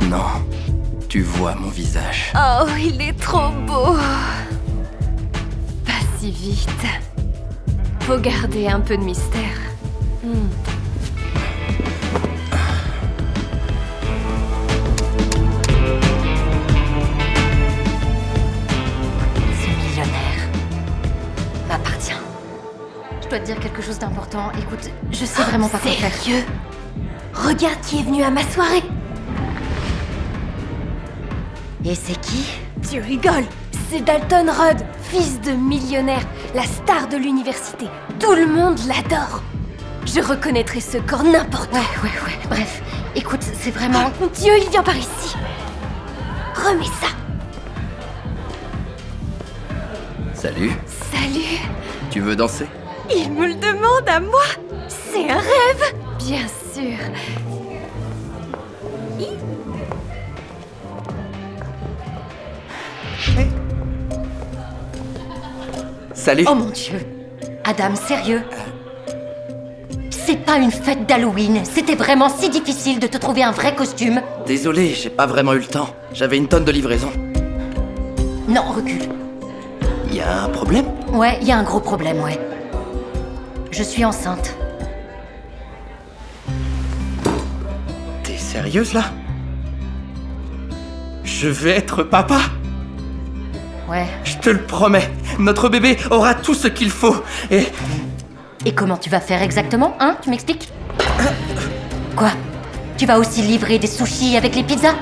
Maintenant, tu vois mon visage. Oh, il est trop beau. Pas si vite. Faut garder un peu de mystère. Ce millionnaire m'appartient. Je dois te dire quelque chose d'important. Écoute, je sais vraiment pas quoi faire. Sérieux? Regarde qui est venu à ma soirée. Et c'est qui? Tu rigoles? C'est Dalton Rudd, fils de millionnaire, la star de l'université. Tout le monde l'adore. Je reconnaîtrai ce corps n'importe où. Ouais. Bref, écoute, c'est vraiment... Mon Dieu, il vient par ici. Remets ça. Salut, Salut. tu veux danser? Il me le demande à moi. C'est un rêve. Bien sûr. Salut. Oh mon Dieu. Adam, sérieux? C'est pas une fête d'Halloween. C'était vraiment si difficile de te trouver un vrai costume. Désolé, j'ai pas vraiment eu le temps. J'avais une tonne de livraison. Non, recule. Y a un problème? Ouais, il y a un gros problème, ouais. Je suis enceinte. T'es sérieuse là? Je vais être papa? Ouais. Je te le promets. Notre bébé aura tout ce qu'il faut. Et comment tu vas faire exactement, hein? Tu m'expliques? Quoi? Tu vas aussi livrer des sushis avec les pizzas?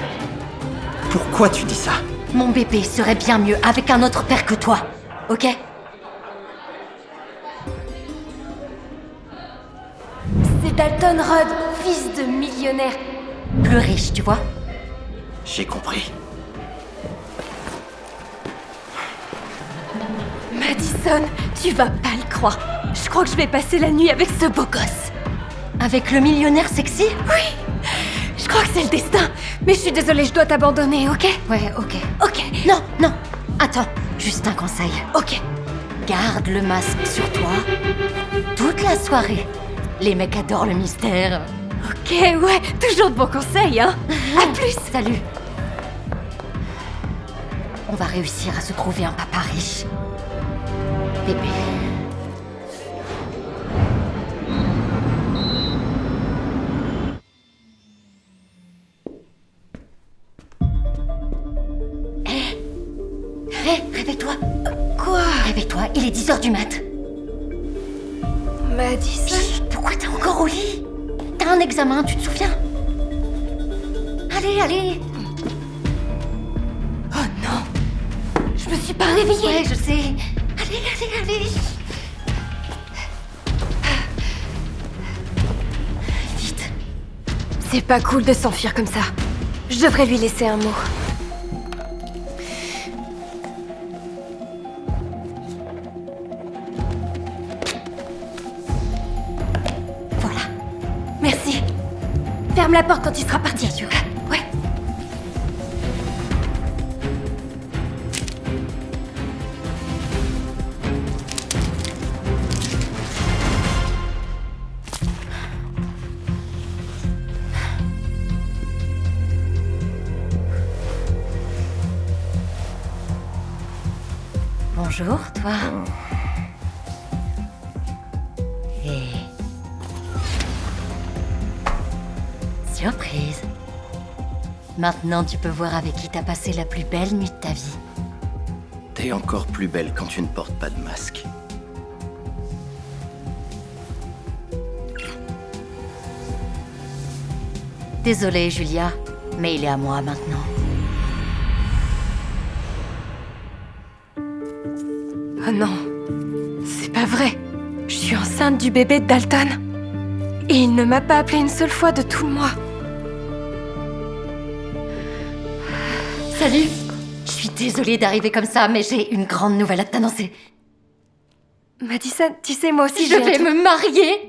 Pourquoi tu dis ça? Mon bébé serait bien mieux avec un autre père que toi, ok? C'est Dalton Rudd, fils de millionnaire. Plus riche, tu vois? J'ai compris. Madison, tu vas pas le croire. Je crois que je vais passer la nuit avec ce beau gosse. Avec le millionnaire sexy? Oui, je crois que c'est le destin. Mais je suis désolée, je dois t'abandonner, ok? Ouais, ok. Ok, Non. Attends, juste un conseil. ok. Garde le masque sur toi toute la soirée. Les mecs adorent le mystère. Ok, ouais, toujours de bons conseils, hein. À plus. Salut. On va réussir à se trouver un papa riche. Bébé. Hé, réveille-toi. Quoi? Réveille-toi, il est 10h du mat. Madison? Chut, pourquoi t'es encore au lit? T'as un examen, tu te souviens? Allez. Oh non. Je me suis pas réveillée. Ouais, je sais. Allez. Vite. C'est pas cool de s'enfuir comme ça. Je devrais lui laisser un mot. Voilà. Merci. Ferme la porte quand il sera parti. Bien sûr. Ouais. Bonjour, toi. Et... Surprise. Maintenant, tu peux voir avec qui t'as passé la plus belle nuit de ta vie. T'es encore plus belle quand tu ne portes pas de masque. Désolée, Julia, mais il est à moi maintenant. Oh non. C'est pas vrai. Je suis enceinte du bébé de Dalton. Et il ne m'a pas appelé une seule fois de tout le mois. Salut. Je suis désolée d'arriver comme ça, mais j'ai une grande nouvelle à t'annoncer. Madison, tu sais, moi aussi, Je vais me marier.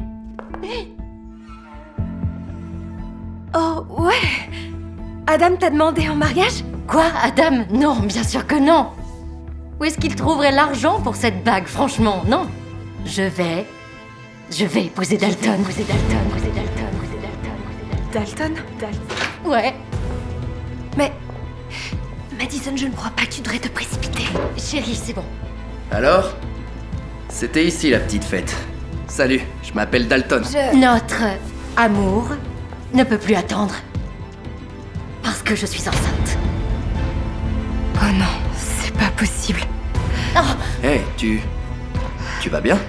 Oh, ouais. Adam t'a demandé en mariage? Quoi, Adam? Non, bien sûr que non. Où est-ce qu'il trouverait l'argent pour cette bague, franchement? Non. Je vais épouser Dalton. Dalton? Ouais. Madison, je ne crois pas que tu devrais te précipiter. Chérie, c'est bon. Alors? C'était ici la petite fête. Salut, je m'appelle Dalton. Notre amour ne peut plus attendre. Parce que je suis enceinte. Oh non, c'est pas possible. Oh, Hé, tu vas bien?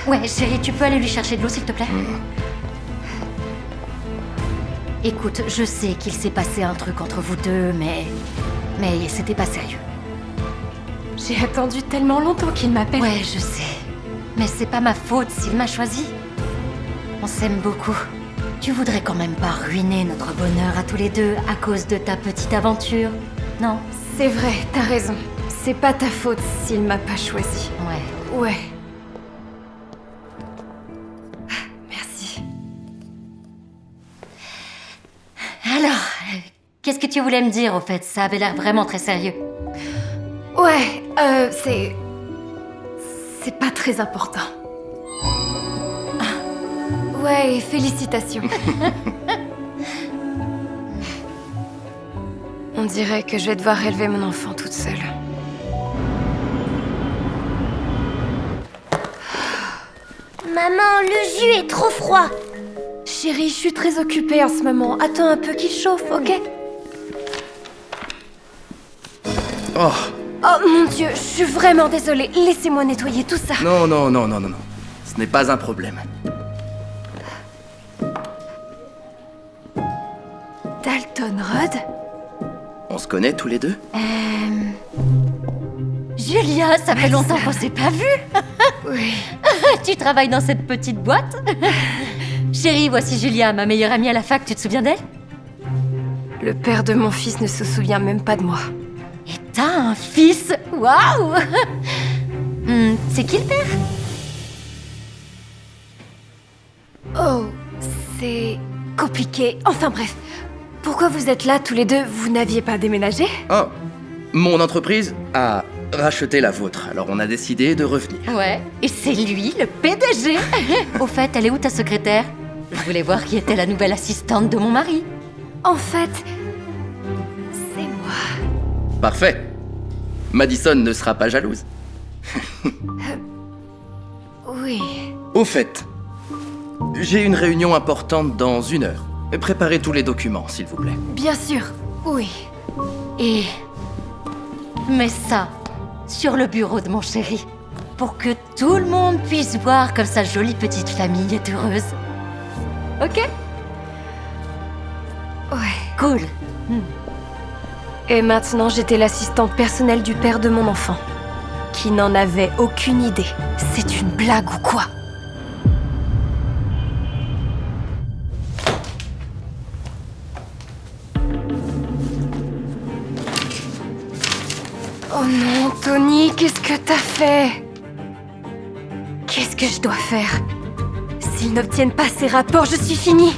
ouais, chérie, tu peux aller lui chercher de l'eau, s'il te plaît? Écoute, je sais qu'il s'est passé un truc entre vous deux, mais c'était pas sérieux. J'ai attendu tellement longtemps qu'il m'appelle. Ouais, je sais. Mais c'est pas ma faute s'il m'a choisi. On s'aime beaucoup. Tu voudrais quand même pas ruiner notre bonheur à tous les deux à cause de ta petite aventure, non? C'est vrai, t'as raison. C'est pas ta faute s'il m'a pas choisi. Ouais. Ouais. Merci. Alors, qu'est-ce que tu voulais me dire, au fait? Ça avait l'air vraiment très sérieux. Ouais, c'est pas très important. Ouais, félicitations. On dirait que je vais devoir élever mon enfant toute seule. Maman, le jus est trop froid. Chérie, je suis très occupée en ce moment. Attends un peu qu'il chauffe, ok? Oh, Oh mon Dieu, je suis vraiment désolée. Laissez-moi nettoyer tout ça. non. Ce n'est pas un problème. Dalton Rudd? On se connaît tous les deux? Julia, ça fait longtemps qu'on s'est pas vus. Oui. Tu travailles dans cette petite boîte? Chérie, voici Julia, ma meilleure amie à la fac, tu te souviens d'elle? Le père de mon fils ne se souvient même pas de moi. Et t'as un fils? Waouh! C'est qui le père? Oh, c'est compliqué. Enfin bref. Pourquoi vous êtes là tous les deux? Vous n'aviez pas déménagé? Oh, mon entreprise a racheté la vôtre, alors on a décidé de revenir. Ouais, et c'est lui, le PDG. Au fait, elle est où ta secrétaire? Je voulais voir qui était la nouvelle assistante de mon mari. En fait, c'est moi. Parfait. Madison ne sera pas jalouse. Oui. Au fait, j'ai une réunion importante dans 1 heure. Préparez tous les documents, s'il vous plaît. Bien sûr. Oui. Et mets ça sur le bureau de mon chéri pour que tout le monde puisse voir comme sa jolie petite famille est heureuse. Ok? Ouais. Cool. Et maintenant, j'étais l'assistante personnelle du père de mon enfant, qui n'en avait aucune idée. C'est une blague ou quoi? Oh non, Tony, qu'est-ce que t'as fait? Qu'est-ce que je dois faire? S'ils n'obtiennent pas ces rapports, je suis finie.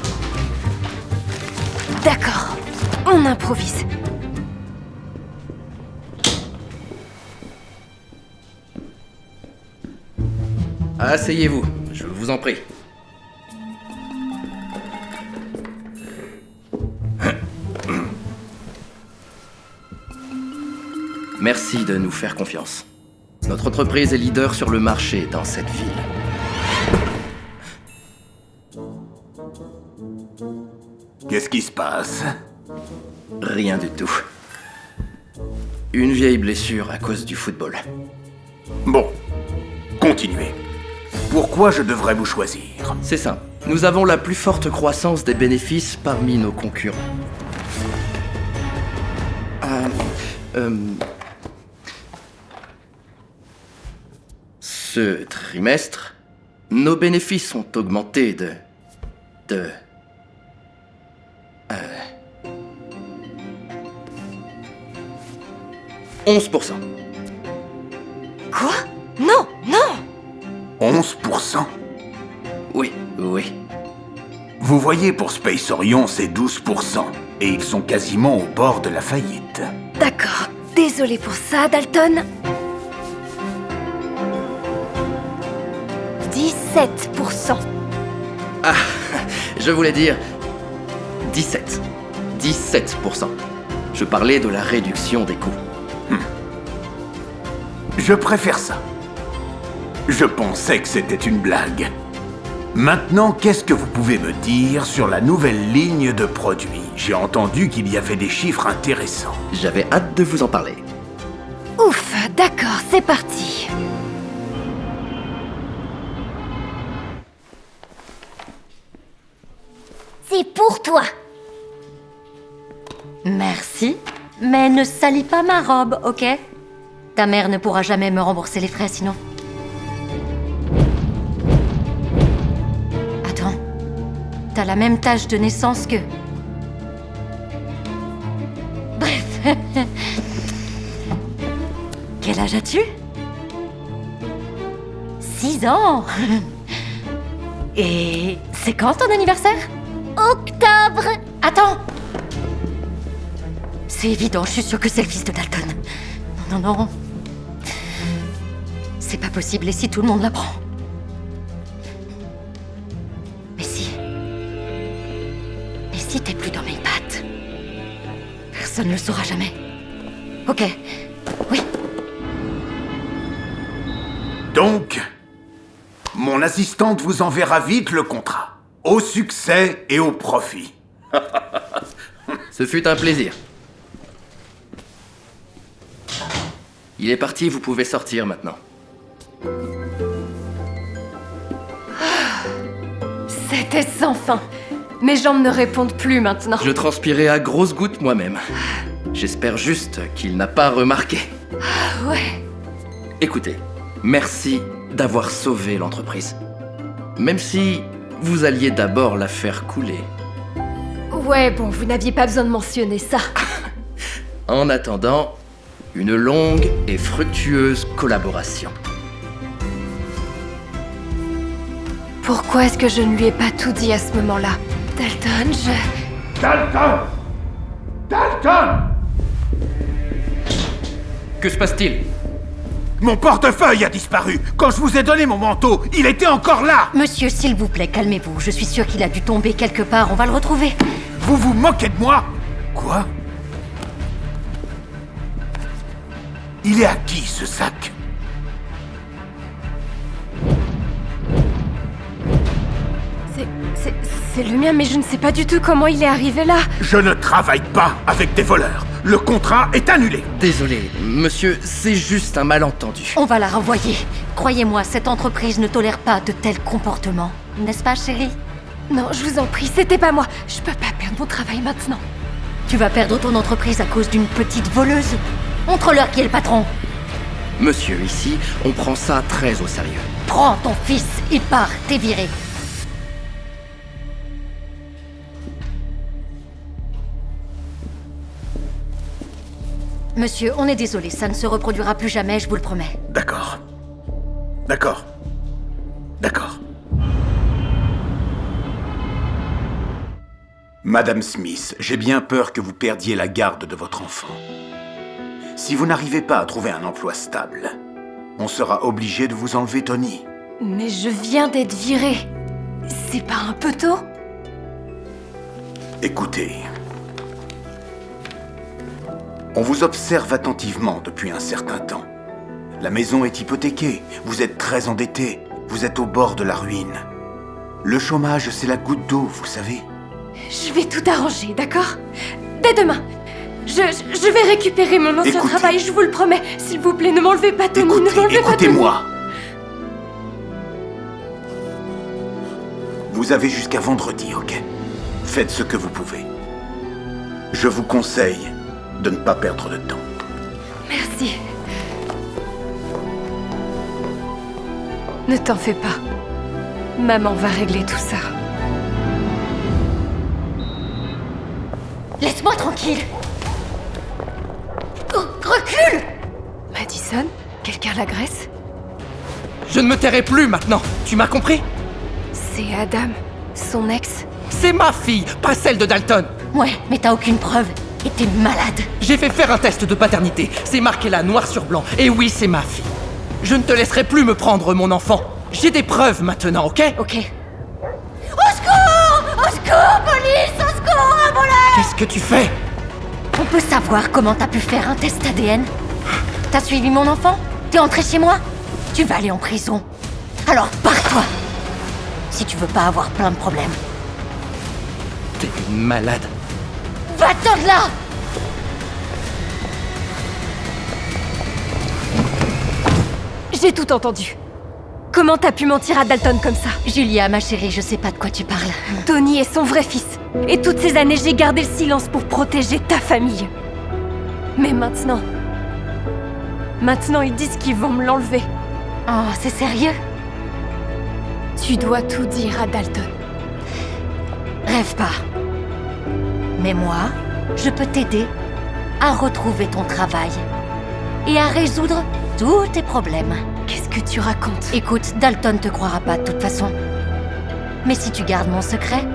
D'accord, on improvise. Asseyez-vous, je vous en prie. Merci de nous faire confiance. Notre entreprise est leader sur le marché dans cette ville. Qu'est-ce qui se passe? Rien du tout. Une vieille blessure à cause du football. Bon, continuez. Pourquoi je devrais vous choisir? C'est simple. Nous avons la plus forte croissance des bénéfices parmi nos concurrents. Ce trimestre, nos bénéfices ont augmenté de 11%. Quoi? Non, non! 11%? Oui. Vous voyez, pour Space Orion, c'est 12%. Et ils sont quasiment au bord de la faillite. D'accord, désolé pour ça, Dalton. 17%. Je voulais dire 17%. Je parlais de la réduction des coûts. Je préfère ça. Je pensais que c'était une blague. Maintenant, qu'est-ce que vous pouvez me dire sur la nouvelle ligne de produits? J'ai entendu qu'il y avait des chiffres intéressants. J'avais hâte de vous en parler. Ouf, d'accord, c'est parti. C'est pour toi. Merci, mais ne salis pas ma robe, ok? Ta mère ne pourra jamais me rembourser les frais sinon. Attends, t'as la même tâche de naissance que... Bref. Quel âge as-tu? 6 ans. Et c'est quand ton anniversaire? Octobre. Attends! C'est évident, je suis sûre que c'est le fils de Dalton. Non, non, non. C'est pas possible, et si tout le monde l'apprend? Mais si... Mais si t'es plus dans mes pattes? Personne ne le saura jamais. Ok. Oui. Donc, mon assistante vous enverra vite le contrat. Au succès et au profit. Ce fut un plaisir. Il est parti, vous pouvez sortir maintenant. C'était sans fin. Mes jambes ne répondent plus maintenant. Je transpirais à grosses gouttes moi-même. J'espère juste qu'il n'a pas remarqué. Ouais. Écoutez, merci d'avoir sauvé l'entreprise. Même si vous alliez d'abord la faire couler. Ouais, bon, vous n'aviez pas besoin de mentionner ça. En attendant, une longue et fructueuse collaboration. Pourquoi est-ce que je ne lui ai pas tout dit à ce moment-là? Dalton, je... Dalton! Dalton! Que se passe-t-il? Mon portefeuille a disparu. Quand je vous ai donné mon manteau, il était encore là. Monsieur, s'il vous plaît, calmez-vous. Je suis sûre qu'il a dû tomber quelque part. On va le retrouver. Vous vous moquez de moi? Quoi? Il est à qui, ce sac? C'est le mien, mais je ne sais pas du tout comment il est arrivé là. Je ne travaille pas avec des voleurs. Le contrat est annulé. Désolé, monsieur, c'est juste un malentendu. On va la renvoyer. Croyez-moi, cette entreprise ne tolère pas de tels comportements. N'est-ce pas, chérie? Non, je vous en prie, c'était pas moi. Je peux pas perdre mon travail maintenant. Tu vas perdre ton entreprise à cause d'une petite voleuse? Montre-leur qui est le patron. Monsieur, ici, on prend ça très au sérieux. Prends ton fils et pars, t'es viré. Monsieur, on est désolé, ça ne se reproduira plus jamais, je vous le promets. D'accord. D'accord. D'accord. Madame Smith, j'ai bien peur que vous perdiez la garde de votre enfant. Si vous n'arrivez pas à trouver un emploi stable, on sera obligé de vous enlever Tony. Mais je viens d'être virée. C'est pas un peu tôt? Écoutez, on vous observe attentivement depuis un certain temps. La maison est hypothéquée, vous êtes très endetté, vous êtes au bord de la ruine. Le chômage, c'est la goutte d'eau, vous savez. Je vais tout arranger, d'accord? Dès demain. Je vais récupérer mon ancien Écoutez. travail, je vous le promets. S'il vous plaît, ne m'enlevez pas Tony, ne m'enlevez pas Tony. Écoutez-moi. Vous avez jusqu'à vendredi, ok? Faites ce que vous pouvez. Je vous conseille de ne pas perdre de temps. Merci. Ne t'en fais pas. Maman va régler tout ça. Laisse-moi tranquille. Oh, recule! Madison? Quelqu'un l'agresse? Je ne me tairai plus maintenant, tu m'as compris? C'est Adam, son ex. C'est ma fille, pas celle de Dalton. Ouais, mais t'as aucune preuve. Et t'es malade. J'ai fait faire un test de paternité, c'est marqué là, noir sur blanc. Et oui, c'est ma fille. Je ne te laisserai plus me prendre mon enfant. J'ai des preuves maintenant, ok? Ok. Au secours! Au secours, police! Au secours, un voleur! Qu'est-ce que tu fais? On peut savoir comment t'as pu faire un test ADN? T'as suivi mon enfant? T'es entré chez moi? Tu vas aller en prison. Alors pars-toi! Si tu veux pas avoir plein de problèmes. T'es une malade. Va-t'en de là! J'ai tout entendu. Comment t'as pu mentir à Dalton comme ça? Julia, ma chérie, je sais pas de quoi tu parles. Tony est son vrai fils. Et toutes ces années, j'ai gardé le silence pour protéger ta famille. Mais maintenant... Maintenant, ils disent qu'ils vont me l'enlever. Oh, c'est sérieux? Tu dois tout dire à Dalton. Rêve pas. Mais moi, je peux t'aider à retrouver ton travail et à résoudre tous tes problèmes. Qu'est-ce que tu racontes? Écoute, Dalton te croira pas de toute façon. Mais si tu gardes mon secret,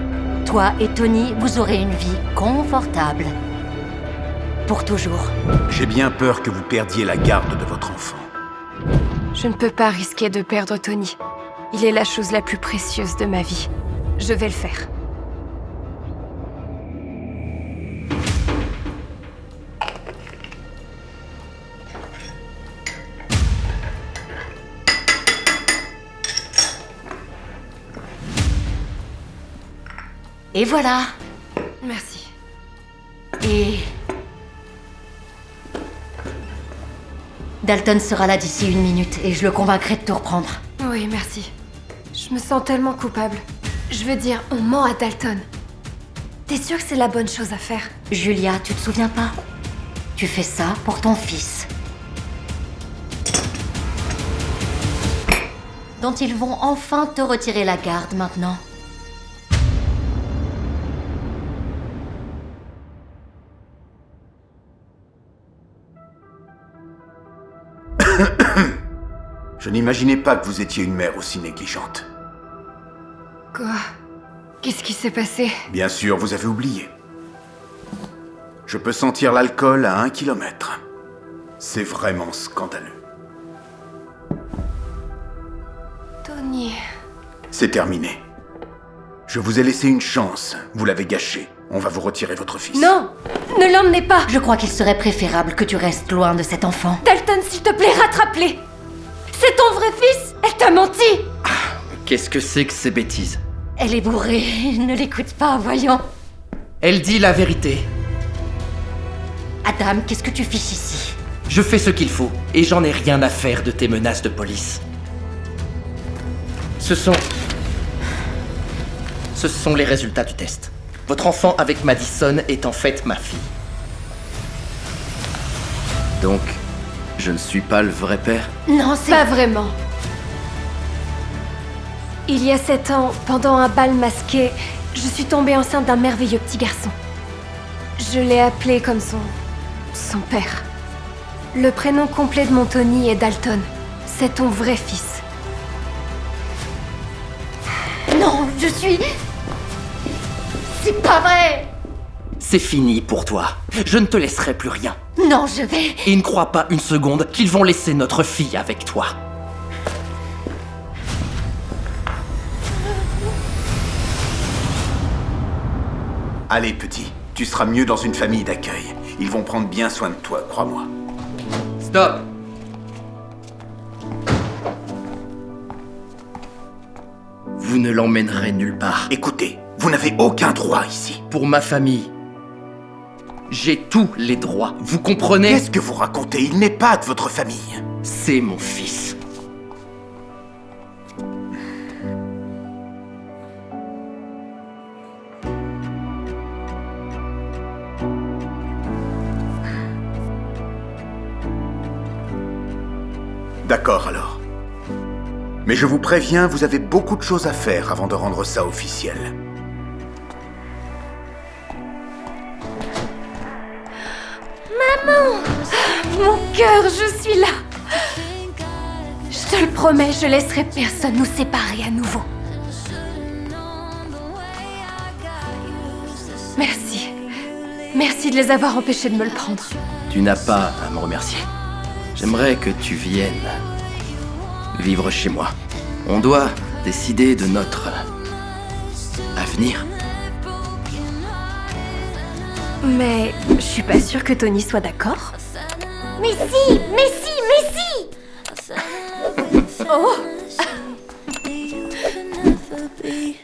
toi et Tony, vous aurez une vie confortable. Pour toujours. J'ai bien peur que vous perdiez la garde de votre enfant. Je ne peux pas risquer de perdre Tony. Il est la chose la plus précieuse de ma vie. Je vais le faire. Et voilà. Merci. Et... Dalton sera là d'ici 1 minute et je le convaincrai de te reprendre. Oui, merci. Je me sens tellement coupable. Je veux dire, on ment à Dalton. T'es sûre que c'est la bonne chose à faire? Julia, tu te souviens pas? Tu fais ça pour ton fils. Dont ils vont enfin te retirer la garde maintenant. Je n'imaginais pas que vous étiez une mère aussi négligente. Quoi? Qu'est-ce qui s'est passé? Bien sûr, vous avez oublié. Je peux sentir l'alcool à 1 kilomètre. C'est vraiment scandaleux. Tony... C'est terminé. Je vous ai laissé une chance. Vous l'avez gâchée. On va vous retirer votre fils. Non! Ne l'emmenez pas! Je crois qu'il serait préférable que tu restes loin de cet enfant. Dalton, s'il te plaît, rattrape-les! C'est ton vrai fils! Elle t'a menti! Qu'est-ce que c'est que ces bêtises? Elle est bourrée, ne l'écoute pas, voyons. Elle dit la vérité. Adam, qu'est-ce que tu fiches ici? Je fais ce qu'il faut, et j'en ai rien à faire de tes menaces de police. Ce sont les résultats du test. Votre enfant avec Madison est en fait ma fille. Donc, je ne suis pas le vrai père? Non, c'est... Pas vraiment. Il y a 7 ans, pendant un bal masqué, je suis tombée enceinte d'un merveilleux petit garçon. Je l'ai appelé comme son père. Le prénom complet de mon Tony est Dalton. C'est ton vrai fils. Non, je suis... C'est pas vrai! C'est fini pour toi. Je ne te laisserai plus rien. Non, je vais... Et ne crois pas une seconde qu'ils vont laisser notre fille avec toi. Allez, petit. Tu seras mieux dans une famille d'accueil. Ils vont prendre bien soin de toi, crois-moi. Stop! Vous ne l'emmènerez nulle part. Écoutez, vous n'avez aucun droit ici. Pour ma famille, j'ai tous les droits. Vous comprenez? Qu'est-ce que vous racontez? Il n'est pas de votre famille. C'est mon fils. D'accord alors. Mais je vous préviens, vous avez beaucoup de choses à faire avant de rendre ça officiel. Mon cœur, je suis là! Je te le promets, je laisserai personne nous séparer à nouveau. Merci. Merci de les avoir empêchés de me le prendre. Tu n'as pas à me remercier. J'aimerais que tu viennes vivre chez moi. On doit décider de notre avenir. Mais je suis pas sûre que Tony soit d'accord. Mais si, mais si, mais si. Oh! You can never be